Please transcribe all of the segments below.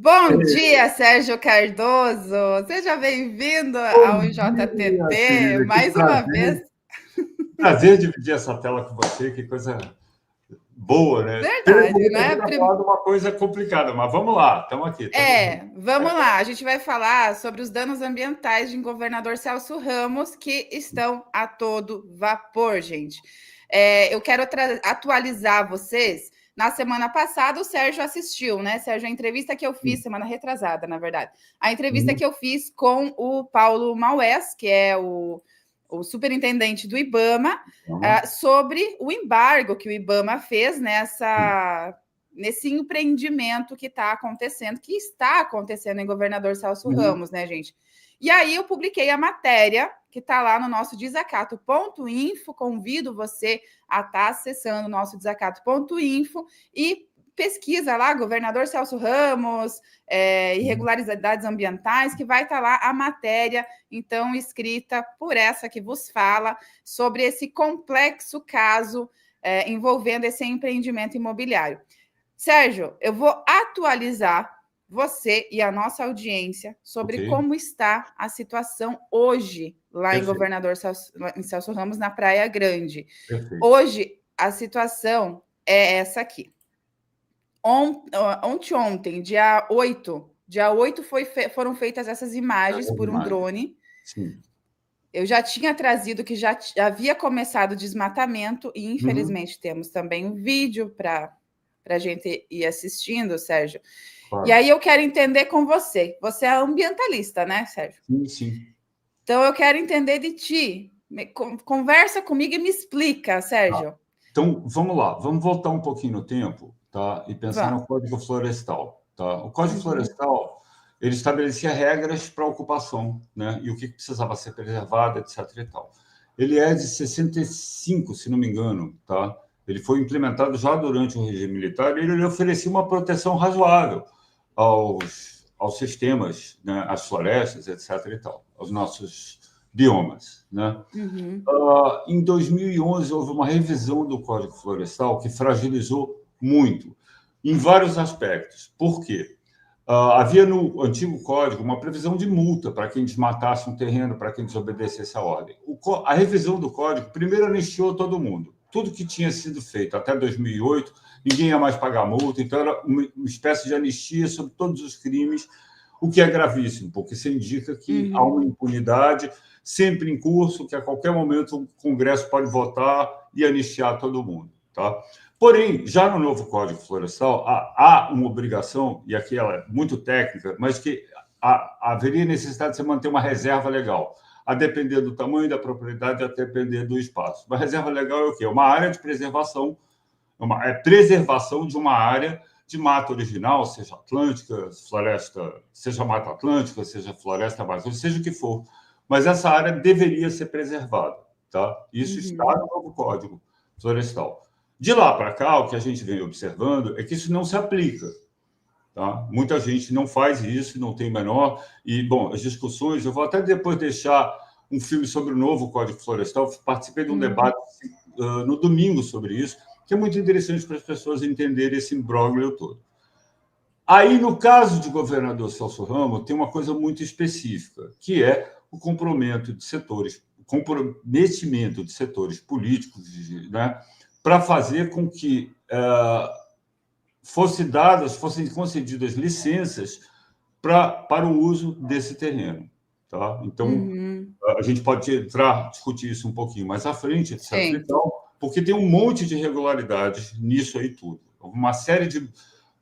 Bom dia, Sérgio Cardoso. Seja bem-vindo ao Bom dia, JTT, querida, que mais uma vez. prazer. Prazer dividir essa tela com você, que coisa boa, né? Pelo Verdade, jeito, a né? gente vai falar de uma coisa complicada, mas vamos lá, estamos aqui, estamos juntos. Vamos lá. A gente vai falar sobre os danos ambientais de governador Celso Ramos, que estão a todo vapor, gente. Eu quero atualizar vocês. Na semana passada, o Sérgio assistiu, né, Sérgio? A entrevista que eu fiz, semana retrasada, na verdade. A entrevista que eu fiz com o Paulo Maués, que é o superintendente do IBAMA, sobre o embargo que o IBAMA fez nesse empreendimento que está acontecendo em Governador Celso Ramos, né, gente? E aí eu publiquei a matéria que está lá no nosso desacato.info. Convido você a estar acessando o nosso desacato.info e pesquisa lá, governador Celso Ramos, irregularidades ambientais, que vai estar lá a matéria, então, escrita por essa que vos fala, sobre esse complexo caso envolvendo esse empreendimento imobiliário. Sérgio, eu vou atualizar você e a nossa audiência sobre como está a situação hoje lá em Governador Celso Ramos, na Praia Grande. Hoje, a situação é essa aqui. Ontem, dia 8, foram feitas essas imagens por um drone. Sim. Eu já tinha trazido que já havia começado o desmatamento e, infelizmente, temos também um vídeo para a gente ir assistindo, Sérgio. Claro. E aí eu quero entender com você. Você é ambientalista, né, Sérgio? Sim. Então eu quero entender de ti. Conversa comigo e me explica, Sérgio. Então, vamos lá. Vamos voltar um pouquinho no tempo, tá? E pensar no Código Florestal, tá? O Código Florestal, ele estabelecia regras para a ocupação, né? E o que precisava ser preservado, etc. e tal. Ele é de 65, se não me engano, tá? Ele foi implementado já durante o regime militar e ele oferecia uma proteção razoável aos sistemas, né? Às florestas, etc. e tal, aos nossos biomas, né? Em 2011, houve uma revisão do Código Florestal que fragilizou muito, em vários aspectos. Por quê? Havia no antigo código uma previsão de multa para quem desmatasse um terreno, para quem desobedecesse a ordem. A revisão do código, primeiro, anistiou todo mundo. Tudo que tinha sido feito até 2008, ninguém ia mais pagar multa, então era uma espécie de anistia sobre todos os crimes, o que é gravíssimo, porque isso indica que há uma impunidade sempre em curso, que a qualquer momento o Congresso pode votar e anistiar todo mundo, tá? Porém, já no novo Código Florestal, há uma obrigação, e aqui ela é muito técnica, mas que haveria necessidade de você manter uma reserva legal, a depender do tamanho da propriedade, a depender do espaço. Uma reserva legal é o quê? Uma área de preservação, preservação de uma área de mata original, seja atlântica, floresta, seja mata atlântica, seja floresta amazônica, seja o que for. Mas essa área deveria ser preservada, tá? Isso está no novo Código Florestal. De lá para cá, o que a gente vem observando é que isso não se aplica, tá? Muita gente não faz isso, não tem menor. E, bom, as discussões, eu vou até depois deixar um filme sobre o novo Código Florestal, participei de um debate no domingo sobre isso, que é muito interessante para as pessoas entenderem esse imbróglio todo. Aí, no caso de governador Celso Ramos, tem uma coisa muito específica, que é o comprometimento de setores políticos, né, para fazer com que fossem concedidas licenças para o uso desse terreno. Tá? Então, a gente pode discutir isso um pouquinho mais à frente, etc. Então, porque tem um monte de irregularidades nisso aí tudo. Uma série de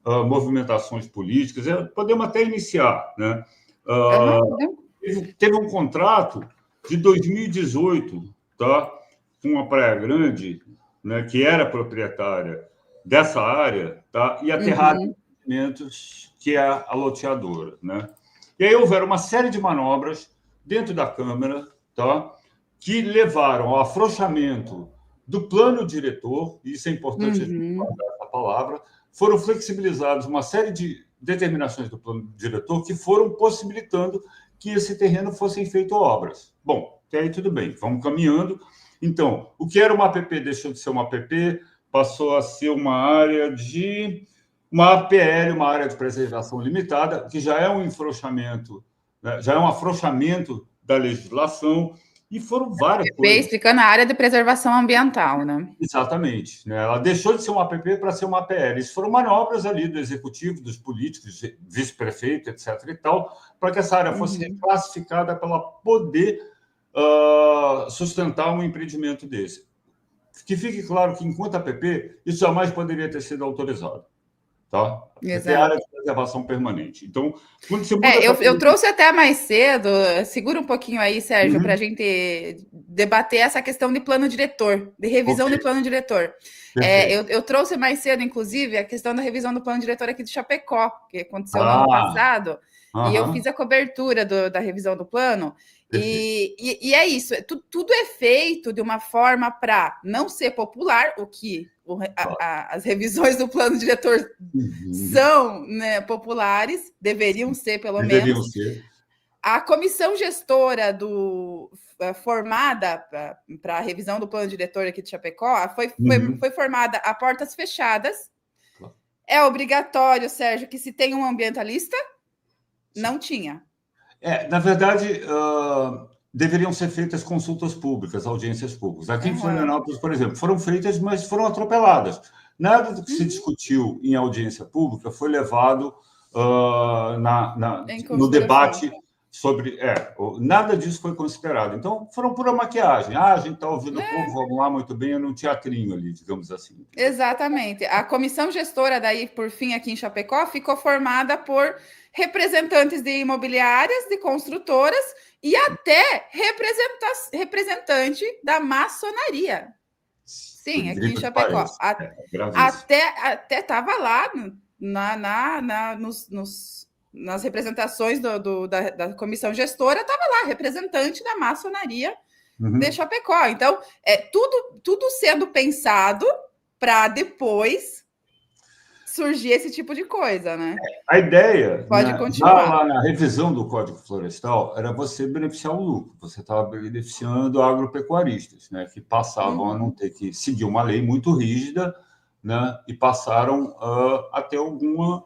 movimentações políticas, podemos até iniciar. Né? Teve um contrato de 2018, tá? Com a Praia Grande, né, que era proprietária dessa área, tá? E a Terra de Investimentos, que é a loteadora. Né? E aí houveram uma série de manobras dentro da Câmara, tá? Que levaram ao afrouxamento do plano diretor, e isso é importante a gente guardar essa palavra, foram flexibilizadas uma série de determinações do plano diretor que foram possibilitando que esse terreno fossem feitas obras. Bom, até aí tudo bem, vamos caminhando. Então, o que era uma APP deixou de ser uma APP, passou a ser uma área de uma APL, uma área de preservação limitada, que já é um afrouxamento, né? Já é um afrouxamento da legislação, e foram várias coisas. Explicando a área de preservação ambiental, né? Exatamente. Né? Ela deixou de ser uma APP para ser uma APL. Isso foram manobras ali do executivo, dos políticos, vice-prefeito, etc. e tal, para que essa área fosse classificada para ela poder sustentar um empreendimento desse. Que fique claro que, enquanto APP, isso jamais poderia ter sido autorizado. Tá? É área de preservação permanente. Então, quando você muda... eu trouxe até mais cedo, segura um pouquinho aí, Sérgio, para a gente debater essa questão de plano diretor, de revisão de plano diretor. Eu trouxe mais cedo, inclusive, a questão da revisão do plano diretor aqui de Chapecó, que aconteceu no ano passado, e eu fiz a cobertura da revisão do plano. E é isso, tudo é feito de uma forma para não ser popular, o que as revisões do plano diretor são, né, populares, deveriam ser, pelo menos. A comissão gestora formada para a revisão do plano diretor aqui de Chapecó foi formada a portas fechadas. É obrigatório, Sérgio, que se tenha um ambientalista? Não tinha. Na verdade, deveriam ser feitas consultas públicas, audiências públicas. Aqui em Florianópolis, por exemplo, foram feitas, mas foram atropeladas. Nada do que se discutiu em audiência pública foi levado no debate sobre... nada disso foi considerado. Então, foram pura maquiagem. A gente está ouvindo o povo, vamos lá, muito bem, num teatrinho ali, digamos assim. Exatamente. A comissão gestora daí, por fim, aqui em Chapecó, ficou formada por representantes de imobiliárias, de construtoras e até representante da maçonaria. Sim, aqui em Chapecó. Até estava lá nas representações da comissão gestora, estava lá, representante da maçonaria de Chapecó. Então, tudo sendo pensado para depois surgir esse tipo de coisa, né? A ideia, pode continuar. Lá na revisão do Código Florestal, era você beneficiar o lucro. Você estava beneficiando agropecuaristas, né, que passavam a não ter que seguir uma lei muito rígida, né, e passaram a ter alguma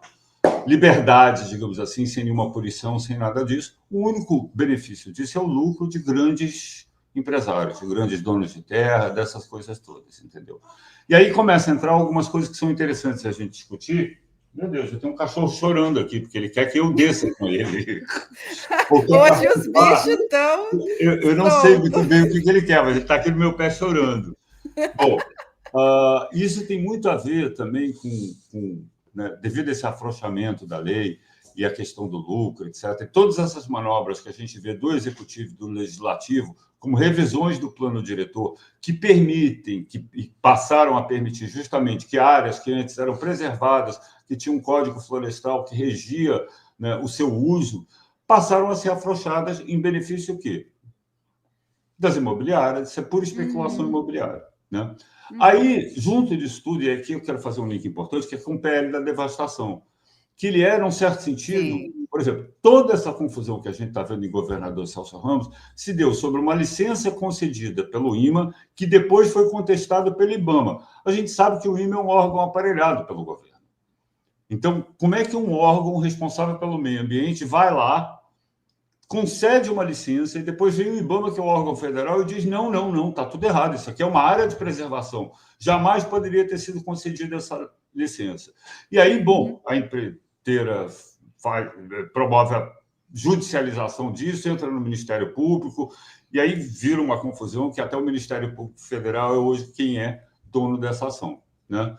liberdade, digamos assim, sem nenhuma punição, sem nada disso. O único benefício disso é o lucro de grandes empresários, de grandes donos de terra, dessas coisas todas, entendeu? E aí começa a entrar algumas coisas que são interessantes a gente discutir. Meu Deus, eu tenho um cachorro chorando aqui, porque ele quer que eu desça com ele. Hoje os bichos estão... Eu não sei muito bem o que ele quer, mas ele está aqui no meu pé chorando. Bom, isso tem muito a ver também com né, devido a esse afrouxamento da lei e a questão do lucro, etc. E todas essas manobras que a gente vê do Executivo e do Legislativo, como revisões do plano diretor, que permitem, e passaram a permitir justamente que áreas que antes eram preservadas, que tinham um código florestal que regia, né, o seu uso, passaram a ser afrouxadas em benefício o quê? Das imobiliárias, isso é pura especulação imobiliária. Né? Aí, junto disso tudo, e aqui eu quero fazer um link importante, que é com o PL da devastação, que ele era, num certo sentido, por exemplo, toda essa confusão que a gente está vendo em governador Celso Ramos se deu sobre uma licença concedida pelo IMA, que depois foi contestada pelo IBAMA. A gente sabe que o IMA é um órgão aparelhado pelo governo. Então, como é que um órgão responsável pelo meio ambiente vai lá, concede uma licença, e depois vem o IBAMA, que é o órgão federal, e diz, não, está tudo errado, isso aqui é uma área de preservação, jamais poderia ter sido concedida essa licença. E aí, bom, a empreiteira promove a judicialização disso, entra no Ministério Público, e aí vira uma confusão que até o Ministério Público Federal é hoje quem é dono dessa ação. Né?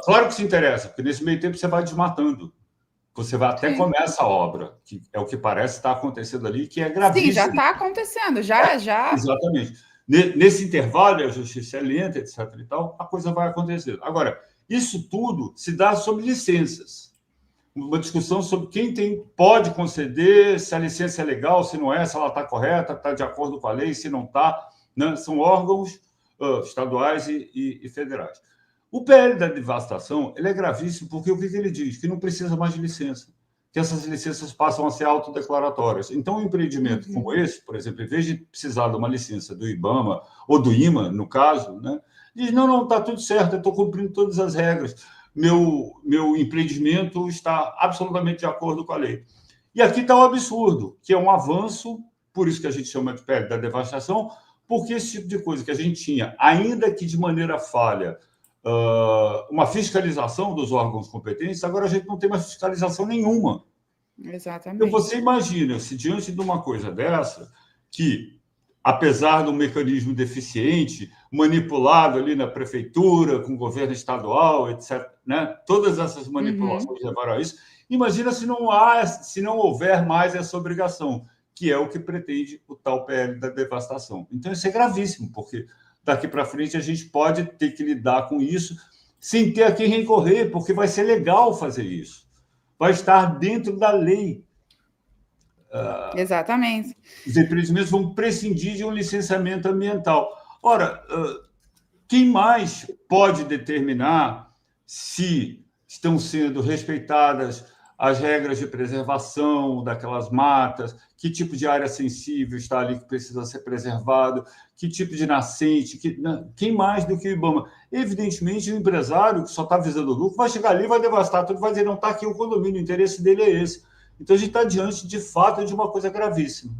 Claro que se interessa, porque nesse meio tempo você vai desmatando. Você vai até começa a obra, que é o que parece estar acontecendo ali, que é gravíssimo. Sim, já está acontecendo, já. Exatamente. Nesse intervalo, a justiça é lenta, etc. e tal, a coisa vai acontecendo. Agora, isso tudo se dá sob licenças. Uma discussão sobre quem pode conceder, se a licença é legal, se não é, se ela está correta, está de acordo com a lei, se não está. Né? São órgãos estaduais e federais. O PL da devastação ele é gravíssimo porque o que ele diz? Que não precisa mais de licença, que essas licenças passam a ser autodeclaratórias. Então, um empreendimento como esse, por exemplo, em vez de precisar de uma licença do IBAMA ou do IMA, no caso, né, diz, não, está tudo certo, eu estou cumprindo todas as regras. meu empreendimento está absolutamente de acordo com a lei. E aqui está o absurdo, que é um avanço, por isso que a gente chama de PL da devastação, porque esse tipo de coisa que a gente tinha, ainda que de maneira falha, uma fiscalização dos órgãos competentes, agora a gente não tem mais fiscalização nenhuma. Exatamente. Então, você imagina, se diante de uma coisa dessa, que, apesar do mecanismo deficiente, manipulado ali na prefeitura, com o governo estadual, etc., né? Todas essas manipulações levaram a isso. Imagina se não houver mais essa obrigação, que é o que pretende o tal PL da devastação. Então, isso é gravíssimo, porque daqui para frente a gente pode ter que lidar com isso sem ter a quem recorrer, porque vai ser legal fazer isso. Vai estar dentro da lei. Exatamente. Os empreendimentos vão prescindir de um licenciamento ambiental. Ora, quem mais pode determinar se estão sendo respeitadas as regras de preservação daquelas matas, que tipo de área sensível está ali que precisa ser preservado, que tipo de nascente, quem mais do que o IBAMA? Evidentemente, o empresário que só está visando o lucro vai chegar ali, vai devastar tudo, vai dizer, não, está aqui o condomínio, o interesse dele é esse. Então, a gente está diante, de fato, de uma coisa gravíssima.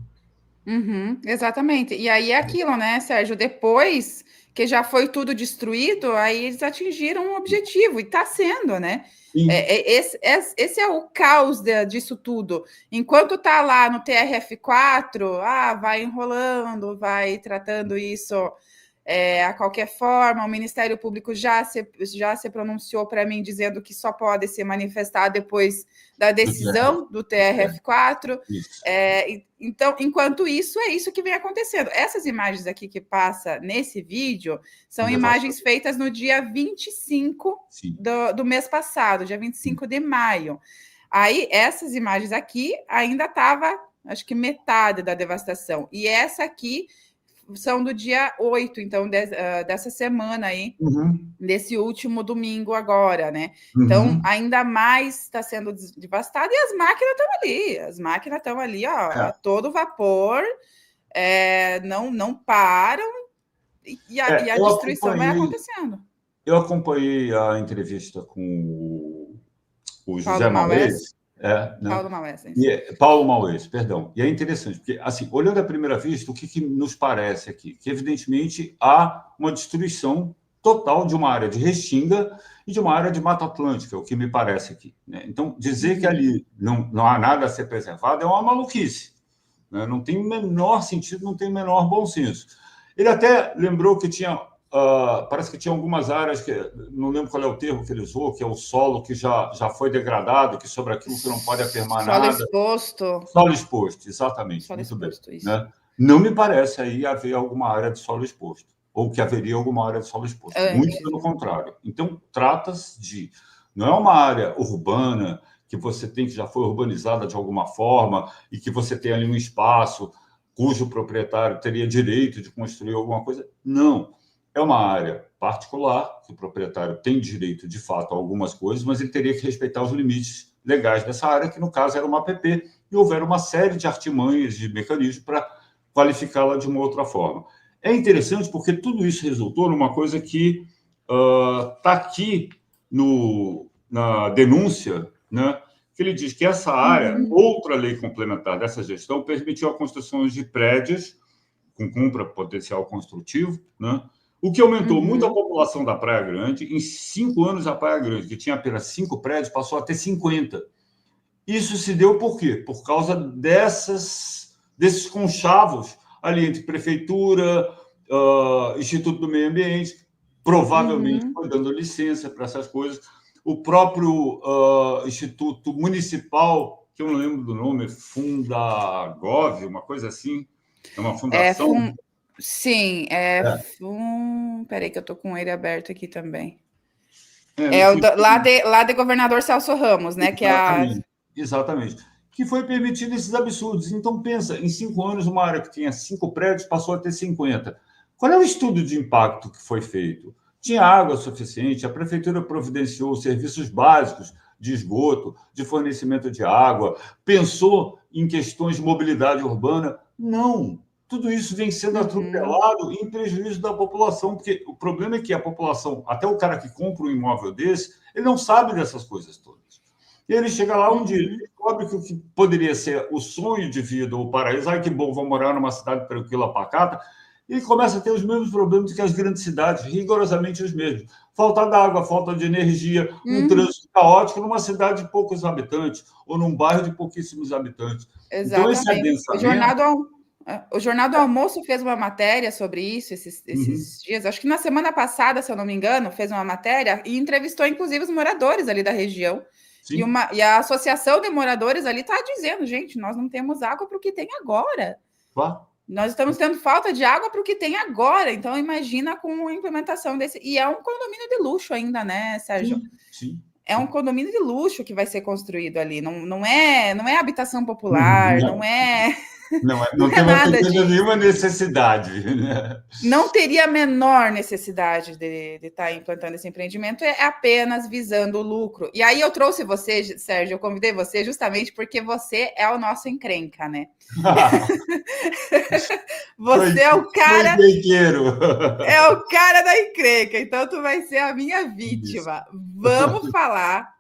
Exatamente. E aí é aquilo, né, Sérgio? Depois que já foi tudo destruído, aí eles atingiram o objetivo, e está sendo, né? Esse é o caos disso tudo. Enquanto está lá no TRF4, vai enrolando, vai tratando isso a qualquer forma. O Ministério Público já se pronunciou para mim dizendo que só pode se manifestar depois da decisão do TRF4. Então, enquanto isso, é isso que vem acontecendo. Essas imagens aqui que passa nesse vídeo são imagens feitas no dia 25 do mês passado, dia 25 de maio. Aí, essas imagens aqui ainda estava, acho que metade da devastação. E essa aqui são do dia 8, então, dessa semana aí, desse último domingo agora, né? Então, ainda mais está sendo devastado, e as máquinas estão ali, a todo vapor, não param, e a destruição vai acontecendo. Eu acompanhei a entrevista com o José Maués. Paulo Maués, perdão. E é interessante, porque, assim, olhando à primeira vista, o que nos parece aqui? Que, evidentemente, há uma destruição total de uma área de restinga e de uma área de Mata Atlântica, o que me parece aqui, né? Então, dizer que ali não há nada a ser preservado é uma maluquice, né? Não tem o menor sentido, não tem o menor bom senso. Ele até lembrou que tinha... parece que tinha algumas áreas que não lembro qual é o termo que ele usou, que é o solo que já foi degradado, que sobre aquilo que não pode afirmar nada. Solo exposto, exatamente. Muito bem. Né? Não me parece aí haver alguma área de solo exposto, ou que haveria alguma área de solo exposto. Muito pelo contrário. Então, trata-se de... Não é uma área urbana que você tem, que já foi urbanizada de alguma forma, e que você tem ali um espaço cujo proprietário teria direito de construir alguma coisa. Não. É uma área particular, que o proprietário tem direito, de fato, a algumas coisas, mas ele teria que respeitar os limites legais dessa área, que, no caso, era uma APP, e houver uma série de artimanhas, de mecanismos para qualificá-la de uma outra forma. É interessante porque tudo isso resultou numa coisa que está aqui na denúncia, né, que ele diz que essa área, outra lei complementar dessa gestão, permitiu a construção de prédios com cumpra potencial construtivo, né? O que aumentou muito a população da Praia Grande. Em 5 anos, a Praia Grande, que tinha apenas 5 prédios, passou a ter 50. Isso se deu por quê? Por causa desses conchavos ali entre prefeitura, Instituto do Meio Ambiente, provavelmente foi dando licença para essas coisas. O próprio Instituto Municipal, que eu não lembro do nome, Fundagov, uma coisa assim, é uma fundação... Sim, peraí que eu estou com ele aberto aqui também. Lá de Governador Celso Ramos, né? Exatamente. Que foi permitido esses absurdos. Então, pensa, em 5 anos, uma área que tinha 5 prédios passou a ter 50. Qual é o estudo de impacto que foi feito? Tinha água suficiente, a prefeitura providenciou serviços básicos de esgoto, de fornecimento de água, pensou em questões de mobilidade urbana? Não. tudo isso vem sendo atropelado em prejuízo da população, porque o problema é que a população, até o cara que compra um imóvel desse, ele não sabe dessas coisas todas. E ele chega lá um dia, ele descobre que o que poderia ser o sonho de vida, o paraíso, ai que bom, vou morar numa cidade tranquila, pacata, e começa a ter os mesmos problemas que as grandes cidades, rigorosamente os mesmos. Falta d'água, falta de energia, um trânsito caótico numa cidade de poucos habitantes, ou num bairro de pouquíssimos habitantes. Então, esse Exatamente. adensamento... O Jornal do Almoço fez uma matéria sobre isso esses dias. Acho que na semana passada, se eu não me engano, fez uma matéria e entrevistou, inclusive, os moradores ali da região. E a associação de moradores ali está dizendo, gente, nós não temos água para o que tem agora. Claro. Nós estamos tendo falta de água para o que tem agora. Então, imagina com a implementação desse... E é um condomínio de luxo ainda, né, Sérgio? Sim. É um condomínio de luxo que vai ser construído ali. Não é habitação popular, não é... Não tem nenhuma necessidade. Né? Não teria a menor necessidade de estar implantando esse empreendimento, é apenas visando o lucro. E aí eu trouxe você, Sérgio, eu convidei você justamente porque você é o nosso encrenca, né? Você é o cara... É o cara da encrenca, então tu vai ser a minha vítima. Vamos falar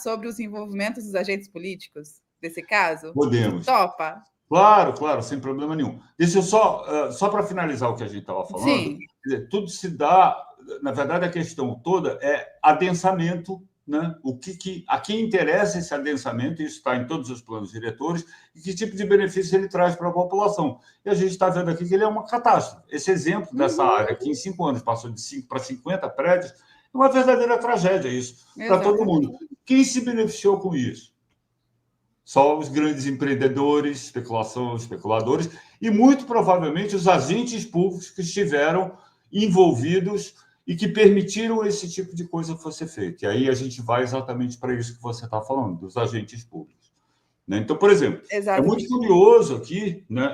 sobre os envolvimentos dos agentes políticos desse caso? Podemos. Topa? Claro, sem problema nenhum. Deixa eu só para finalizar o que a gente estava falando. Sim. Tudo se dá, na verdade, a questão toda é adensamento, né? A quem interessa esse adensamento, isso está em todos os planos diretores, e que tipo de benefício ele traz para a população. E a gente está vendo aqui que ele é uma catástrofe. Esse exemplo dessa área, que em 5 anos passou de 5 para 50 prédios, é uma verdadeira tragédia isso, para todo mundo. Quem se beneficiou com isso? Só os grandes empreendedores, especuladores, e muito provavelmente os agentes públicos que estiveram envolvidos e que permitiram esse tipo de coisa fosse feito. E aí a gente vai exatamente para isso que você está falando, dos agentes públicos. Né? Então, por exemplo, é muito curioso aqui, né?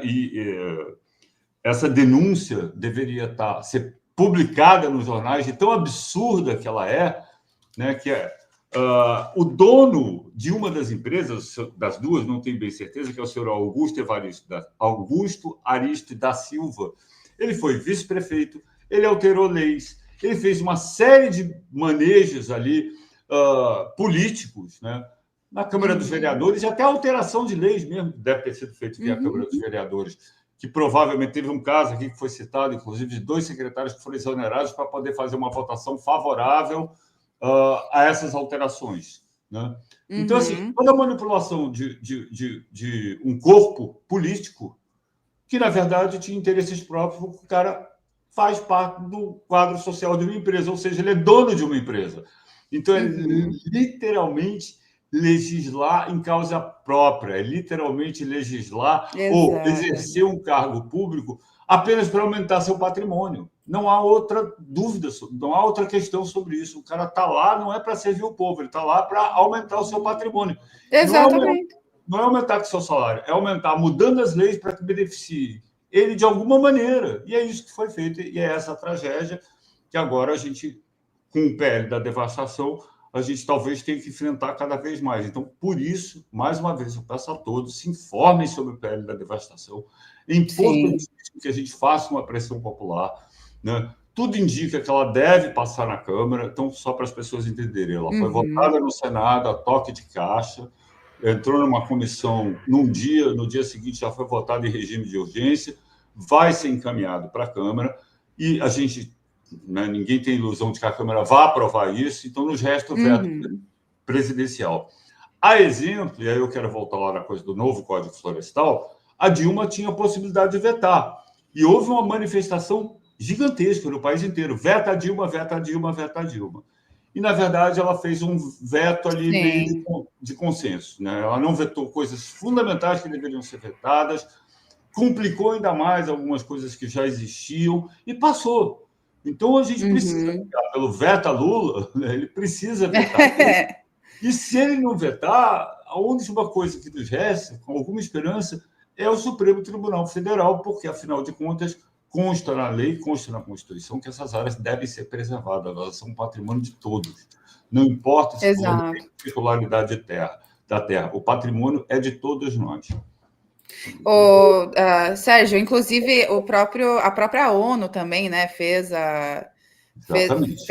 Essa denúncia deveria ser publicada nos jornais, de tão absurda que ela é, né? Que é o dono de uma das empresas, das duas, não tenho bem certeza, que é o senhor Augusto Aristo da Silva. Ele foi vice-prefeito, ele alterou leis, ele fez uma série de manejos ali políticos, né, na Câmara dos Vereadores, e até alteração de leis mesmo deve ter sido feito via Câmara dos Vereadores, que provavelmente teve um caso aqui que foi citado, inclusive, de 2 secretários que foram exonerados para poder fazer uma votação favorável a essas alterações. Né? Então, assim, toda a manipulação de um corpo político que, na verdade, tinha interesses próprios, porque o cara faz parte do quadro social de uma empresa, ou seja, ele é dono de uma empresa. Então, é literalmente legislar em causa própria, é literalmente legislar ou exercer um cargo público apenas para aumentar seu patrimônio. Não há outra dúvida, não há outra questão sobre isso. O cara está lá, não é para servir o povo, ele está lá para aumentar o seu patrimônio. Exatamente. Não é aumentar o seu salário, é aumentar, mudando as leis para que beneficie ele de alguma maneira. E é isso que foi feito, e é essa tragédia que agora a gente, com o PL da devastação, a gente talvez tenha que enfrentar cada vez mais. Então, por isso, mais uma vez, eu peço a todos, se informem sobre o PL da devastação. É importantíssimo que a gente faça uma pressão popular. Né? Tudo indica que ela deve passar na Câmara, então, só para as pessoas entenderem, ela foi votada no Senado a toque de caixa, entrou numa comissão no dia seguinte já foi votada em regime de urgência, vai ser encaminhado para a Câmara, e a gente, né, ninguém tem ilusão de que a Câmara vá aprovar isso, então nos resta o veto presidencial. A exemplo, e aí eu quero voltar lá na coisa do novo Código Florestal, a Dilma tinha a possibilidade de vetar, e houve uma manifestação gigantesca no país inteiro, veta a Dilma, veta a Dilma, veta a Dilma. E, na verdade, ela fez um veto ali meio de consenso. Né? Ela não vetou coisas fundamentais que deveriam ser vetadas, complicou ainda mais algumas coisas que já existiam e passou. Então, a gente precisa vetar pelo veta Lula, né? Ele precisa vetar. E se ele não vetar, a única coisa que nos resta, com alguma esperança, é o Supremo Tribunal Federal, porque, afinal de contas, consta na lei, consta na Constituição que essas áreas devem ser preservadas, elas são patrimônio de todos. Não importa se for titularidade da terra, o patrimônio é de todos nós. Sérgio, inclusive a própria ONU também, né, Exatamente.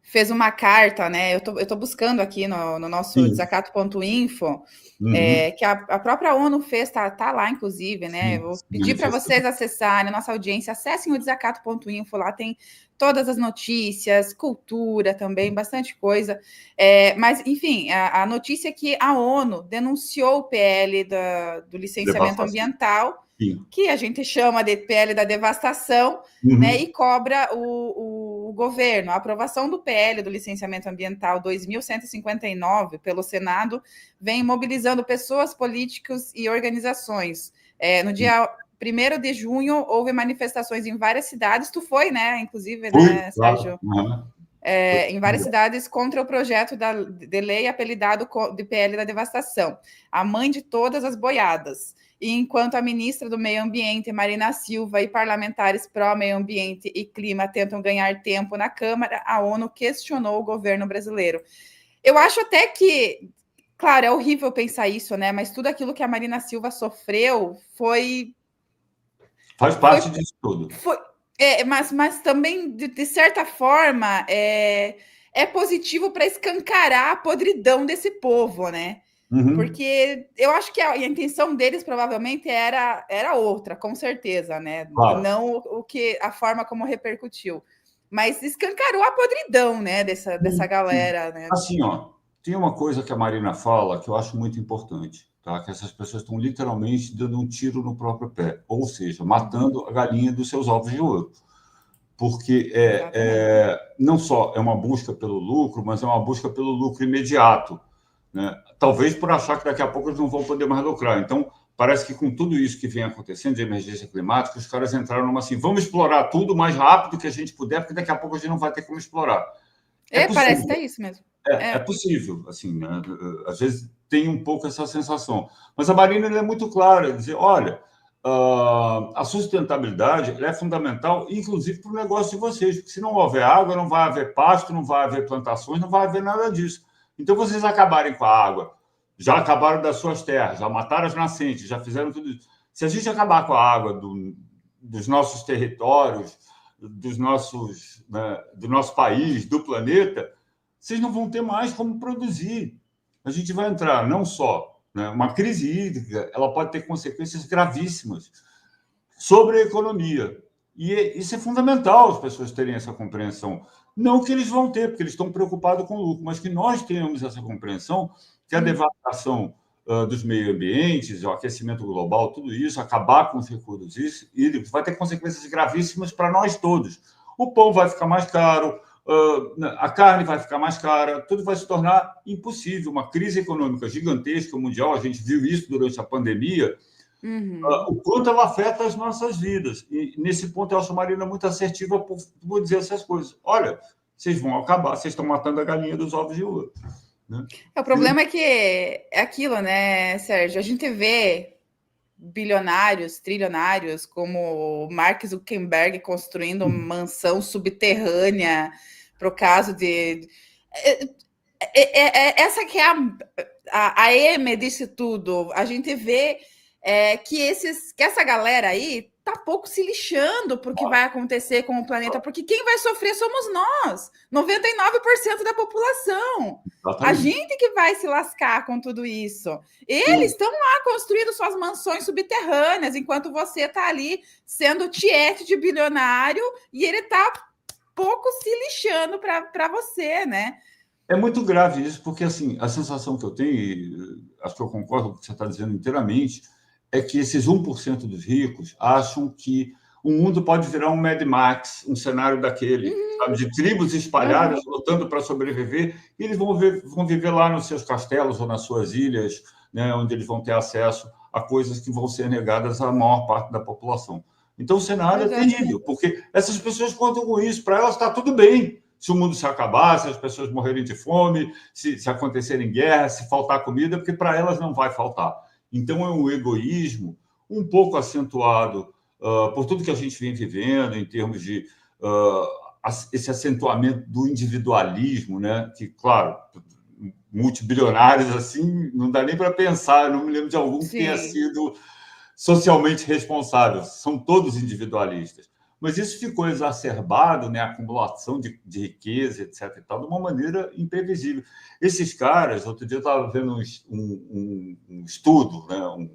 fez uma carta, né? Eu tô buscando aqui no nosso Sim. desacato.info, Uhum. que a própria ONU fez, tá lá, inclusive, né? Eu Sim, vou se pedir para vocês manifestando. acessarem, nossa audiência, acessem o desacato.info, lá tem todas as notícias, cultura também, bastante coisa. Mas, enfim, a notícia é que a ONU denunciou o PL do licenciamento Devastação. ambiental, Sim. que a gente chama de PL da devastação, né, Uhum. e cobra o governo. A aprovação do PL do licenciamento ambiental 2159 pelo Senado vem mobilizando pessoas, políticos e organizações. No dia 1º de junho, houve manifestações em várias cidades. Tu foi, né? Inclusive, Fui, né, claro. Sérgio? Uhum. Em várias cidades contra o projeto de lei apelidado de PL da devastação, a mãe de todas as boiadas. E enquanto a ministra do Meio Ambiente, Marina Silva, e parlamentares pró-meio ambiente e clima tentam ganhar tempo na Câmara, a ONU questionou o governo brasileiro. Eu acho até que, claro, é horrível pensar isso, né? Mas tudo aquilo que a Marina Silva sofreu Faz foi, parte disso tudo. foi mas também, de certa forma, é positivo para escancarar a podridão desse povo, né? Uhum. Porque eu acho que a intenção deles provavelmente era outra, com certeza, né? Claro. Não a forma como repercutiu. Mas escancarou a podridão, né, dessa Sim, sim. galera, né? Assim, ó, tem uma coisa que a Marina fala que eu acho muito importante, tá? Que essas pessoas estão literalmente dando um tiro no próprio pé, ou seja, matando a galinha dos seus ovos de ouro. Porque Exatamente. não só é uma busca pelo lucro, mas é uma busca pelo lucro imediato, né? Talvez por achar que daqui a pouco eles não vão poder mais lucrar. Então, parece que com tudo isso que vem acontecendo de emergência climática, os caras entraram numa assim, vamos explorar tudo o mais rápido que a gente puder, porque daqui a pouco a gente não vai ter como explorar. É Parece possível, até isso mesmo. é possível, assim, né? Às vezes tem um pouco essa sensação. Mas a Marina é muito clara, dizer, olha, a sustentabilidade é fundamental, inclusive para o negócio de vocês, porque se não houver água, não vai haver pasto, não vai haver plantações, não vai haver nada disso. Então, vocês acabarem com a água, já acabaram das suas terras, já mataram as nascentes, já fizeram tudo isso. Se a gente acabar com a água dos nossos territórios, do nosso país, do planeta, vocês não vão ter mais como produzir. A gente vai entrar não só, né, uma crise hídrica, ela pode ter consequências gravíssimas sobre a economia. E isso é fundamental as pessoas terem essa compreensão. Não que eles vão ter, porque eles estão preocupados com o lucro, mas que nós tenhamos essa compreensão que a devastação dos meio ambientes, o aquecimento global, tudo isso, acabar com os recursos hídricos, vai ter consequências gravíssimas para nós todos. O pão vai ficar mais caro, a carne vai ficar mais cara, tudo vai se tornar impossível. Uma crise econômica gigantesca mundial, a gente viu isso durante a pandemia, Uhum. o quanto ela afeta as nossas vidas. E nesse ponto eu acho a Marina muito assertiva por dizer essas coisas. Olha, vocês vão acabar, vocês estão matando a galinha dos ovos de ouro. Né? O problema é que é aquilo, né, Sérgio? A gente vê bilionários, trilionários, como Mark Zuckerberg construindo mansão subterrânea para o caso de. Essa que é a eme disso tudo. A gente vê que essa galera aí tá pouco se lixando para o que vai acontecer com o planeta, porque quem vai sofrer somos nós, 99% da população. A Exatamente. gente que vai se lascar com tudo isso. Eles estão lá construindo suas mansões subterrâneas, enquanto você está ali sendo tiete de bilionário e ele está pouco se lixando para você, né? É muito grave isso, porque assim, a sensação que eu tenho, e acho que eu concordo com o que você está dizendo inteiramente, é que esses 1% dos ricos acham que o mundo pode virar um Mad Max, um cenário daquele, sabe, de tribos espalhadas lutando para sobreviver, e eles vão viver lá nos seus castelos ou nas suas ilhas, né, onde eles vão ter acesso a coisas que vão ser negadas à maior parte da população. Então, o cenário é Exato. terrível, porque essas pessoas contam com isso, para elas está tudo bem. Se o mundo se acabar, se as pessoas morrerem de fome, se acontecerem guerras, se faltar comida, porque para elas não vai faltar. Então, é um egoísmo um pouco acentuado por tudo que a gente vem vivendo, em termos de esse acentuamento do individualismo, né? Que, claro, multibilionários assim, não dá nem para pensar, eu não me lembro de algum que tenha Sim. sido socialmente responsáveis, são todos individualistas. Mas isso ficou exacerbado, né, a acumulação de riqueza, etc., e tal, de uma maneira imprevisível. Esses caras, outro dia eu estava vendo um estudo, né,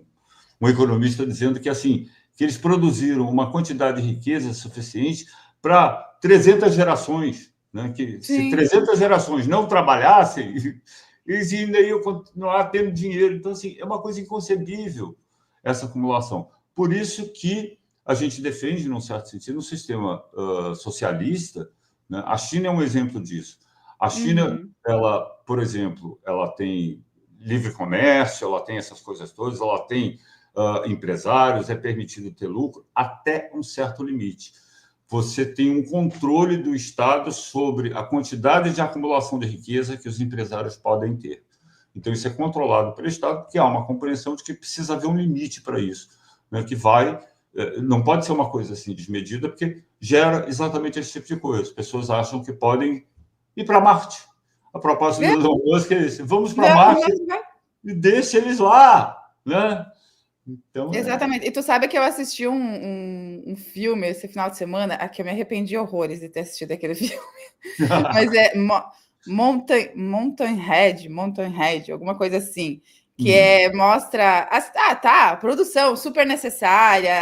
um economista dizendo que, assim, que eles produziram uma quantidade de riqueza suficiente para 300 gerações, né, que se 300 gerações não trabalhassem, eles ainda iam continuar tendo dinheiro. Então, assim, é uma coisa inconcebível essa acumulação. Por isso que a gente defende, num certo sentido, um sistema socialista, né? A China é um exemplo disso. A China, ela, por exemplo, ela tem livre comércio, ela tem essas coisas todas, ela tem empresários, é permitido ter lucro até um certo limite. Você tem um controle do Estado sobre a quantidade de acumulação de riqueza que os empresários podem ter. Então, isso é controlado pelo Estado, porque há uma compreensão de que precisa haver um limite para isso, né? Que não pode ser uma coisa assim desmedida, porque gera exatamente esse tipo de coisa. As pessoas acham que podem ir para Marte. A propósito do Elon Musk é esse: vamos para Marte e deixa eles lá, né? Então, exatamente. E tu sabe que eu assisti um filme esse final de semana, que eu me arrependi horrores de ter assistido aquele filme. Mas é Mountain Head, alguma coisa assim. Que mostra produção super necessária.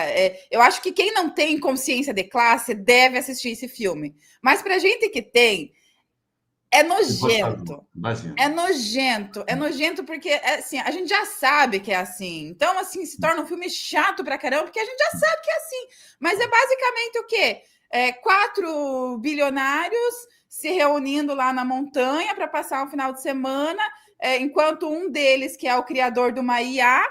Eu acho que quem não tem consciência de classe deve assistir esse filme. Mas para gente que tem, é nojento. É nojento porque assim, a gente já sabe que é assim. Então, assim, se torna um filme chato pra caramba, porque a gente já sabe que é assim. Mas é basicamente o quê? 4 bilionários se reunindo lá na montanha para passar um final de semana, enquanto um deles, que é o criador de uma IA,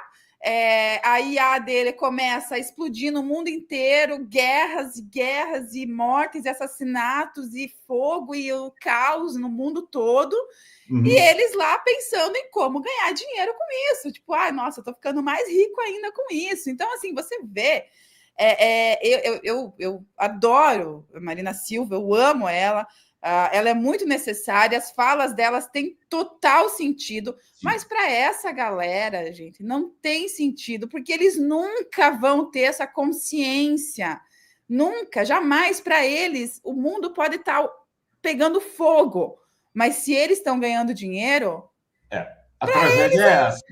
a IA dele começa a explodir no mundo inteiro, guerras e mortes, e assassinatos, e fogo, e o caos no mundo todo, e eles lá pensando em como ganhar dinheiro com isso, tipo, nossa, eu tô ficando mais rico ainda com isso. Então, assim, você vê, eu adoro a Marina Silva, eu amo ela, ela é muito necessária, as falas delas têm total sentido, mas para essa galera, gente, não tem sentido, porque eles nunca vão ter essa consciência, nunca, jamais. Para eles, o mundo pode estar pegando fogo, mas se eles estão ganhando dinheiro... A tragédia é essa.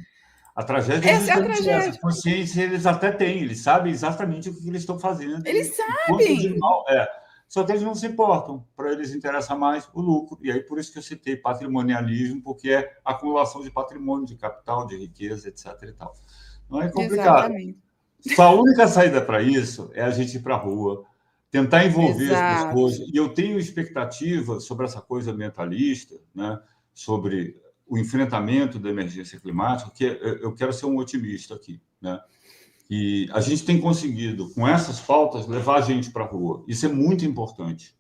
A tragédia essa é a tragédia. Essa consciência eles até têm, eles sabem exatamente o que eles estão fazendo. Eles sabem. Só que eles não se importam, para eles interessa mais o lucro. E aí, por isso que eu citei patrimonialismo, porque é acumulação de patrimônio, de capital, de riqueza, etc. e tal. Não é complicado. Exatamente. A única saída para isso é a gente ir para a rua, tentar envolver as pessoas. E eu tenho expectativa sobre essa coisa ambientalista, né? Sobre o enfrentamento da emergência climática, que eu quero ser um otimista aqui, né? E a gente tem conseguido, com essas pautas, levar a gente para a rua. Isso é muito importante,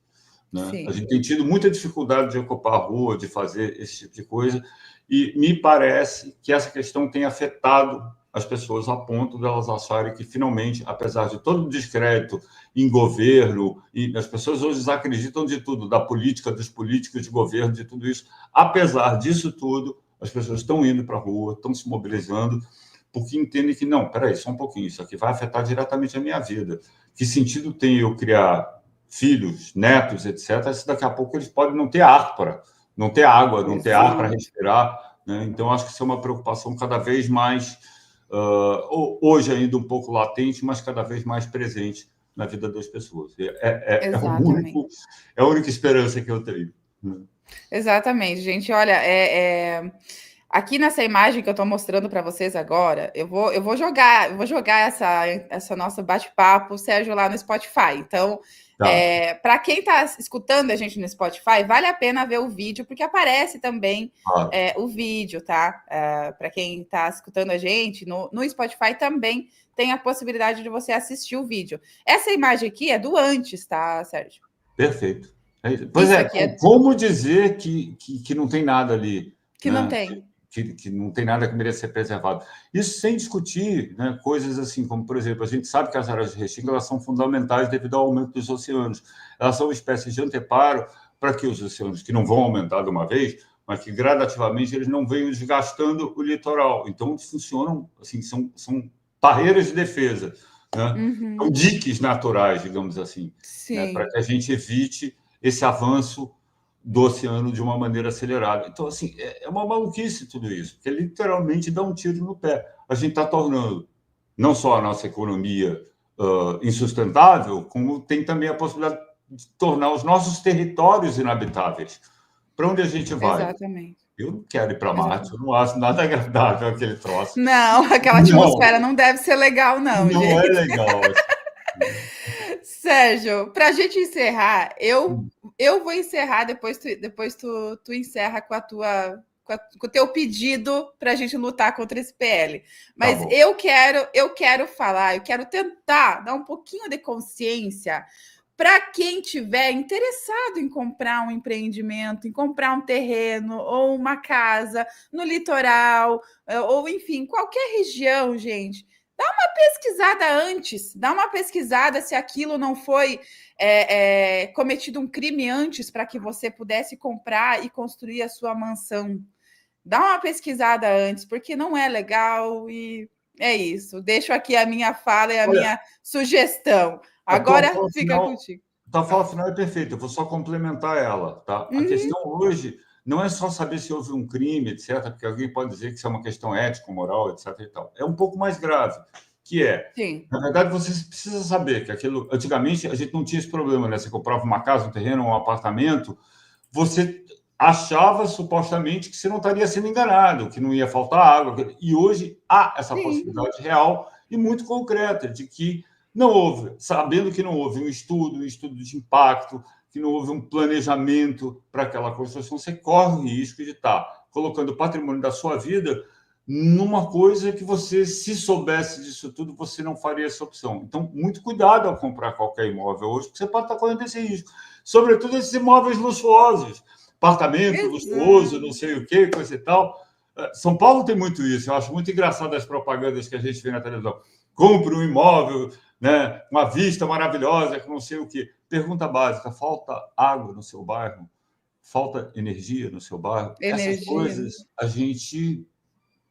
né? A gente tem tido muita dificuldade de ocupar a rua, de fazer esse tipo de coisa, e me parece que essa questão tem afetado as pessoas a ponto de elas acharem que, finalmente, apesar de todo o descrédito em governo, e as pessoas hoje acreditam de tudo, da política, dos políticos de governo, de tudo isso, apesar disso tudo, as pessoas estão indo para a rua, estão se mobilizando, porque entendem que, não, peraí, só um pouquinho, isso aqui vai afetar diretamente a minha vida. Que sentido tem eu criar filhos, netos, etc., se daqui a pouco eles podem não ter ar não ter água, não ter ar para respirar, né? Então, acho que isso é uma preocupação cada vez mais, hoje ainda um pouco latente, mas cada vez mais presente na vida das pessoas. É a única esperança que eu tenho. Exatamente, gente. Olha, aqui nessa imagem que eu estou mostrando para vocês agora, eu vou jogar essa nossa bate-papo, Sérgio, lá no Spotify. Então, para quem está escutando a gente no Spotify, vale a pena ver o vídeo, porque aparece também o vídeo, tá? Para quem está escutando a gente no Spotify também tem a possibilidade de você assistir o vídeo. Essa imagem aqui é do antes, tá, Sérgio? Perfeito. Pois como dizer que não tem nada ali? Que não tem. Que não tem nada que mereça ser preservado. Isso sem discutir, né, coisas assim, como, por exemplo, a gente sabe que as áreas de restinga elas são fundamentais devido ao aumento dos oceanos. Elas são uma espécie de anteparo para que os oceanos, que não vão aumentar de uma vez, mas que gradativamente eles não venham desgastando o litoral. Então, funcionam, assim, são barreiras de defesa, né? São Uhum. diques naturais, digamos assim, né? Para Sim, que a gente evite esse avanço do oceano de uma maneira acelerada. Então, assim, é uma maluquice tudo isso, porque literalmente dá um tiro no pé. A gente está tornando não só a nossa economia insustentável, como tem também a possibilidade de tornar os nossos territórios inabitáveis. Para onde a gente vai? exatamente. Eu não quero ir para Marte, eu Exatamente. não acho nada agradável aquele troço. Não, aquela Não, atmosfera não deve ser legal, não, não é gente. legal. Assim. Sérgio, para a gente encerrar, eu vou encerrar, depois tu encerra com a tua com o teu pedido para a gente lutar contra esse PL. Tá Mas bom. eu quero falar, eu quero tentar dar um pouquinho de consciência para quem tiver interessado em comprar um empreendimento, em comprar um terreno ou uma casa no litoral, ou enfim, qualquer região, gente. Dá uma pesquisada antes, dá uma pesquisada se aquilo não foi cometido um crime antes para que você pudesse comprar e construir a sua mansão. Dá uma pesquisada antes, porque não é legal e é isso. Deixo aqui a minha fala e a Olha, minha sugestão. a tua Agora fala fica final, contigo. tua fala final é perfeita, eu vou só complementar ela. Tá? A Uhum, questão hoje não é só saber se houve um crime, etc., porque alguém pode dizer que isso é uma questão ética, moral, etc. E tal. É um pouco mais grave, que é, sim, na verdade, você precisa saber que aquilo. Antigamente, a gente não tinha esse problema, né? Você comprava uma casa, um terreno, um apartamento, você achava supostamente que você não estaria sendo enganado, que não ia faltar água. E hoje há essa sim, possibilidade real e muito concreta de que não houve, sabendo que não houve um estudo de impacto, que não houve um planejamento para aquela construção, você corre o risco de estar colocando o patrimônio da sua vida numa coisa que você, se soubesse disso tudo, você não faria essa opção. Então, muito cuidado ao comprar qualquer imóvel hoje, porque você pode estar correndo esse risco. Sobretudo esses imóveis luxuosos, apartamento luxuoso, não exato. sei o quê, coisa e tal. São Paulo tem muito isso. Eu acho muito engraçado as propagandas que a gente vê na televisão. Compre um imóvel, né, uma vista maravilhosa, que não sei o quê. Pergunta básica: falta água no seu bairro? Falta energia no seu bairro? Essas Energia, né? coisas a gente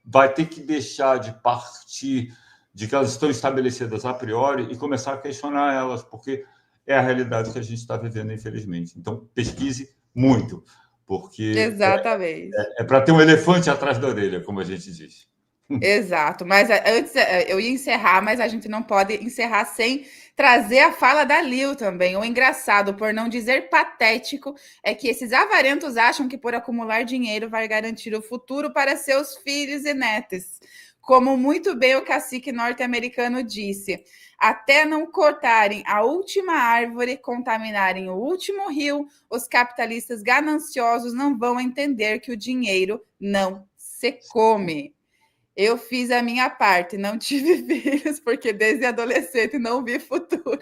vai ter que deixar de partir de que elas estão estabelecidas a priori e começar a questionar elas, porque é a realidade que a gente está vivendo, infelizmente. Então, pesquise muito, porque Exatamente. é para ter um elefante atrás da orelha, como a gente diz. Exato, mas antes eu ia encerrar, mas a gente não pode encerrar sem trazer a fala da Lil também. O engraçado, por não dizer patético, é que esses avarentos acham que por acumular dinheiro vai garantir o futuro para seus filhos e netos. Como muito bem o cacique norte-americano disse, até não cortarem a última árvore, contaminarem o último rio, os capitalistas gananciosos não vão entender que o dinheiro não se come. Eu fiz a minha parte, não tive filhos, porque desde adolescente não vi futuro.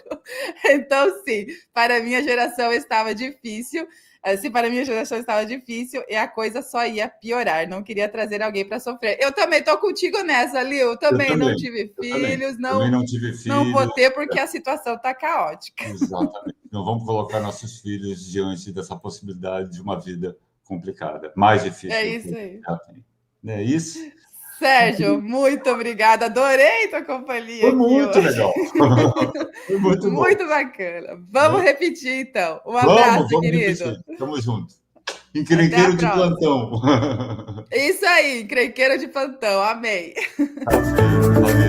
Então, sim, para a minha geração estava difícil. Se para a minha geração estava difícil, e a coisa só ia piorar. Não queria trazer alguém para sofrer. Eu também estou contigo nessa, Lil. Eu Também não também, tive eu também. filhos, Também não, não tive não vou filhos. ter porque a situação está caótica. Exatamente. Não vamos colocar nossos filhos diante dessa possibilidade de uma vida complicada, mais É difícil do que isso aí. já tem. Não é isso? Sérgio, muito obrigada. Adorei tua companhia Foi aqui muito hoje. legal. Foi muito bom. Muito bacana. Né? Vamos repetir, então. Um Vamos, abraço, vamos querido. repetir. Tamo junto. Até a Encrenqueiro de próxima. plantão. Isso aí, encrenqueiro de plantão. Amém. Tá feito. Valeu.